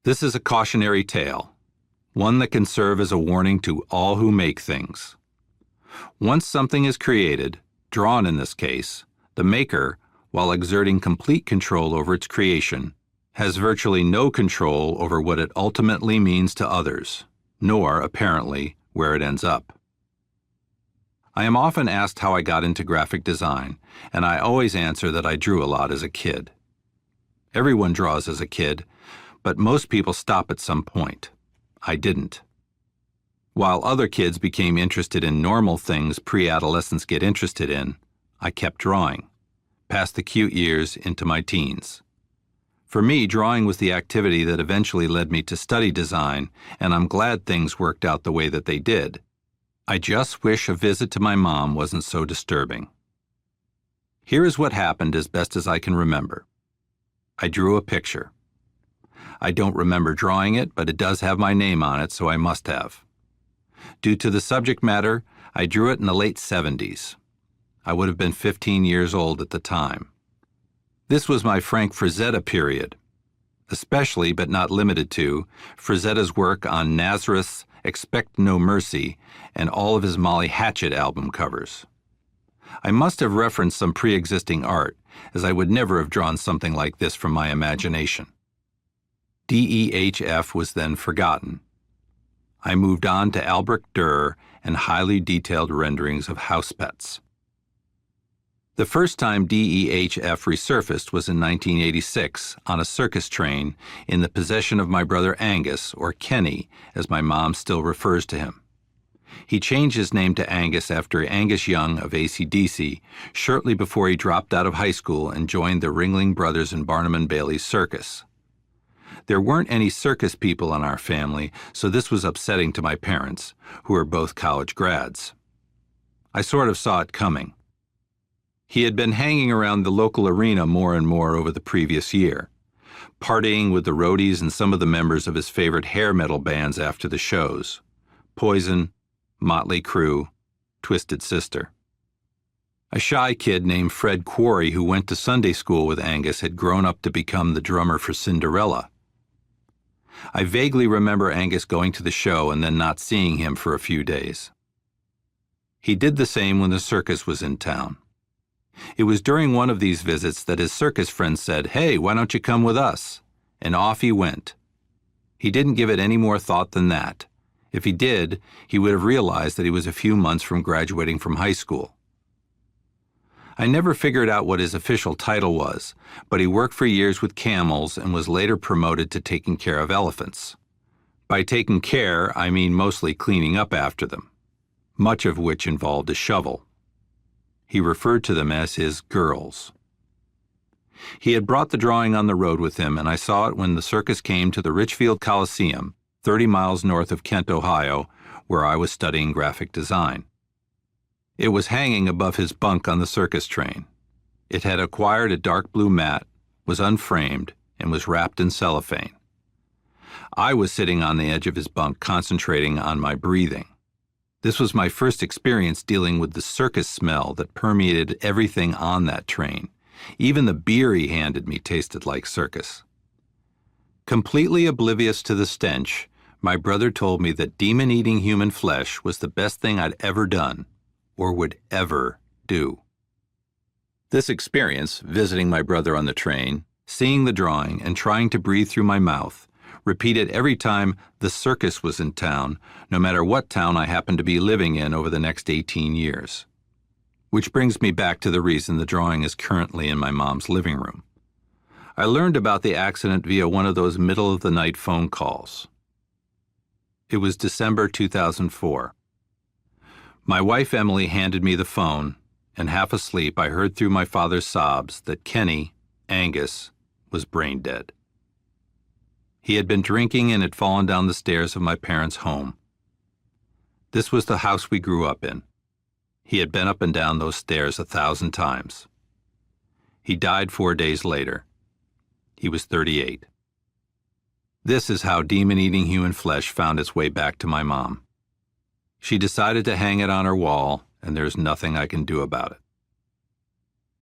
This is a cautionary tale, one that can serve as a warning to all who make things. Once something is created, drawn in this case, the maker, while exerting complete control over its creation, has virtually no control over what it ultimately means to others, nor, apparently, where it ends up. I am often asked how I got into graphic design, and I always answer that I drew a lot as a kid. Everyone draws as a kid, but most people stop at some point. I didn't. While other kids became interested in normal things pre-adolescents get interested in, I kept drawing, past the cute years into my teens. For me, drawing was the activity that eventually led me to study design, and I'm glad things worked out the way that they did. I just wish a visit to my mom wasn't so disturbing. Here is what happened as best as I can remember. I drew a picture. I don't remember drawing it, but it does have my name on it, so I must have. Due to the subject matter, I drew it in the late 70s. I would have been 15 years old at the time. This was my Frank Frazetta period, especially but not limited to Frazetta's work on Nazareth's Expect No Mercy and all of his Molly Hatchet album covers. I must have referenced some pre-existing art, as I would never have drawn something like this from my imagination. DEHF was then forgotten. I moved on to Albrecht Dürer and highly detailed renderings of house pets. The first time DEHF resurfaced was in 1986 on a circus train in the possession of my brother Angus, or Kenny, as my mom still refers to him. He changed his name to Angus after Angus Young of AC/DC shortly before he dropped out of high school and joined the Ringling Brothers and Barnum and Bailey's circus. There weren't any circus people in our family, so this was upsetting to my parents, who were both college grads. I sort of saw it coming. He had been hanging around the local arena more and more over the previous year, partying with the roadies and some of the members of his favorite hair metal bands after the shows: Poison, Motley Crue, Twisted Sister. A shy kid named Fred Quarry, who went to Sunday school with Angus, had grown up to become the drummer for Cinderella. I vaguely remember Angus going to the show and then not seeing him for a few days. He did the same when the circus was in town. It was during one of these visits that his circus friends said, "Hey, why don't you come with us?" And off he went. He didn't give it any more thought than that. If he did, he would have realized that he was a few months from graduating from high school. I never figured out what his official title was, but he worked for years with camels and was later promoted to taking care of elephants. By taking care, I mean mostly cleaning up after them, much of which involved a shovel. He referred to them as his girls. He had brought the drawing on the road with him, and I saw it when the circus came to the Richfield Coliseum, 30 miles north of Kent, Ohio, where I was studying graphic design. It was hanging above his bunk on the circus train. It had acquired a dark blue mat, was unframed, and was wrapped in cellophane. I was sitting on the edge of his bunk concentrating on my breathing. This was my first experience dealing with the circus smell that permeated everything on that train. Even the beer he handed me tasted like circus. Completely oblivious to the stench, my brother told me that demon-eating human flesh was the best thing I'd ever done, or would ever do. This experience, visiting my brother on the train, seeing the drawing, and trying to breathe through my mouth, repeated every time the circus was in town, no matter what town I happened to be living in over the next 18 years. Which brings me back to the reason the drawing is currently in my mom's living room. I learned about the accident via one of those middle-of-the-night phone calls. It was December 2004. My wife Emily handed me the phone, and half asleep I heard through my father's sobs that Kenny, Angus, was brain dead. He had been drinking and had fallen down the stairs of my parents' home. This was the house we grew up in. He had been up and down those stairs 1,000 times. He died 4 days later. He was 38. This is how demon-eating human flesh found its way back to my mom. She decided to hang it on her wall, and there's nothing I can do about it.